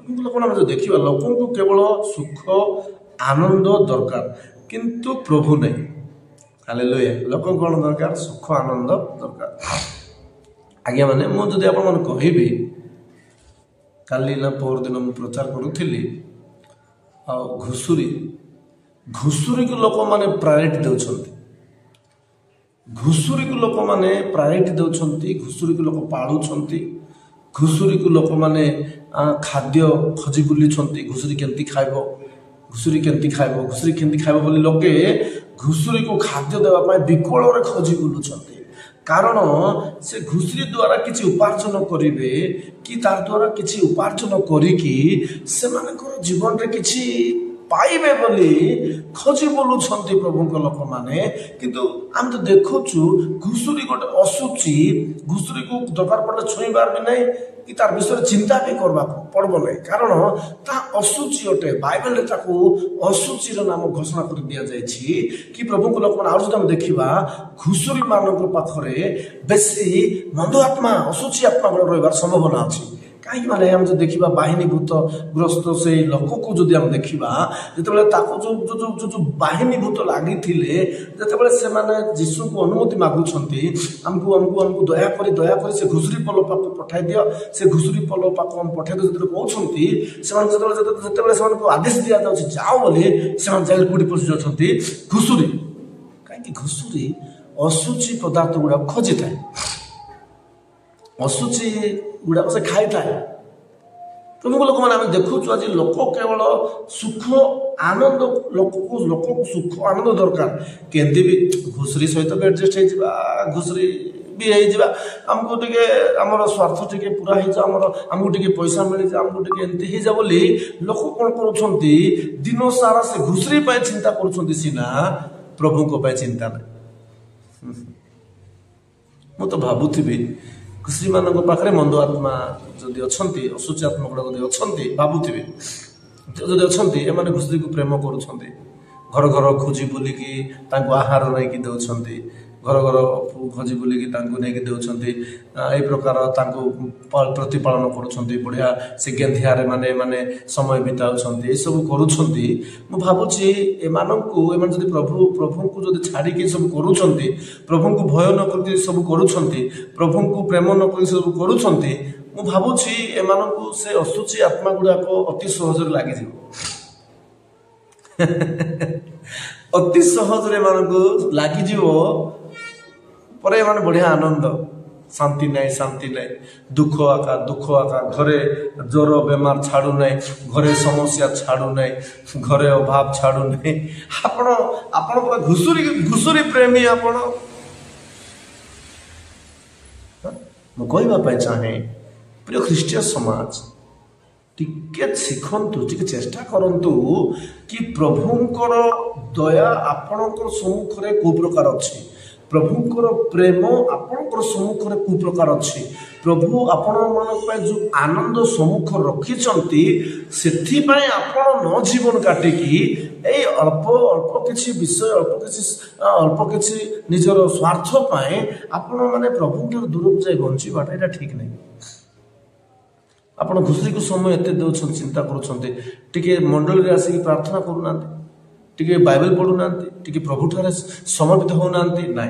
लोक देखा लोक को केवल सुख आनंद दरकार किंतु प्रभु नहीं। हालेलुया। लोक कौन दरकार? सुख आनंद दरकार। आज्ञा माने मुझे आप कहि काली ना पर दिन मुझे प्रचार करूली घुषुरी घुषुरी को लोक मैंने प्रायोरिटी दौरान घुषुरी को लोक मैंने प्रायोरिटी दौरान घुषुरी को लोक पालुंट घुषुरी को लोक मैंने खाद्य खोजी बुली घुषुरी केमती खाइब घुषुरी केमती खाइब घुषुरी केमती खाइब बोली लोके घुषुरी को खाद्य देवाई विकल खोजी बुलुंट कारण से घुषुरी द्वारा किसी उपार्जन करेंगे कि तार द्वारा किसी उपार्जन करिकी से जीवन रे किसी पाइबे बोली खोजी बोलुंट प्रभु लोक मैंने किंतु आम तो देखुचु घुषुरी गोटे असुची घुषुरी को दरकार पड़े छुईबार भी नहीं कि तार विषय चिंता भी करवा पड़ब नहीं कारण ता असुची अटे बाइबल असुचीर नाम घोषणा कर दिया जायछि कि प्रभु लोक मैंने आज देखा घुषुरी मान पाखरे बेसी मंद आत्मा असुची आत्मा गुड़ा रही संभावना अच्छी कहीं माने हम जो देखा बाहिनी भूत ग्रस्त से लोक को जो देखा जिते जो जो जो जो बाहिनी भूत लगी जिते जीशु को अनुमति मागुंट आमको आमको आमको दयाकर से घुषुरी पल पाक पठाई दि से घुषुरी पल पाक हम पठाई दियो कहते से आदेश दि जाए जाओ बोली से कूटी पशि जाती घुषुरी कहीं घुषुरी असुची पदार्थ गुड़ा खोजी थाए असुची गुड़ाक से खाई थाए प्रमुख लोक मैंने देखु आज लोक केवल सुख आनंद लोक को सुख आनंद दरकार केंदी भी घुषुरी सहित भी एडजस्ट हो घुषुरी भी आमको टे आमर स्वार्थ टे पूरा हो आमको टे पैसा मिल जाए आमको टे एमती हो बोली लोक कौन कर दिन सारा से घुषुरी चिंता कर सीना प्रभु को चिंता ना मुझे भावुथी घुषुरी मान पाखे मंद आत्मा जदि अच्छा असुची आत्मा गुड़ा अच्छा भावुथी जदि अच्छा एम घुषुरी को प्रेम कर घर खोजी बुलिकी आहार नहीं दौरान घर घर खोजी बुलिकी नहीं दौरान यही प्रकार प्रतिपालन कर बढ़िया से गेंधियार माने माने समय बिताऊँ ये सब कर भावुची एम जब प्रभु को जब छाड़ी सब कर प्रभु को भय न कर सब कर प्रभु को प्रेम न कर सब कर भावुची एम से असुची आत्मा गुड़ाक अति सहज लगी अति सहज लगी पर एम बढ़िया आनंद शांति नहीं दुख आका घरे ज्वर बेमार छाड़ू नहीं घरे समस्या छाड़ू नहीं घरे अभाव छाड़ू नहीं आपण घुषुरी प्रेमी आपण कहवाई चाहे प्रिय ख्रीष्टीय समाज टिके शिखंतु टिके चेष्टा करंतु कि प्रभुंकर दया आपणकर सम्मुख रे को प्रकार अछि प्रभुंकर प्रेम आपणकर सम्मुख रे को प्रकार अछि प्रभु आपण मन जो आनंद सम्मुख रखिचंती सेथि पय आपण न जीवन काटिकी ए अल्प अल्प किछि विषय अल्प किछि निजर स्वार्थ पय आपण माने प्रभुंकर दूर जाय बंचीबाटा एटा ठीक नहीं आपण घुषुरी को समय एत दौरान चिंता करुँचे मंडल आसिक प्रार्थना करूना बाइबल पढ़ुना प्रभु ठारे समर्पित होना ना।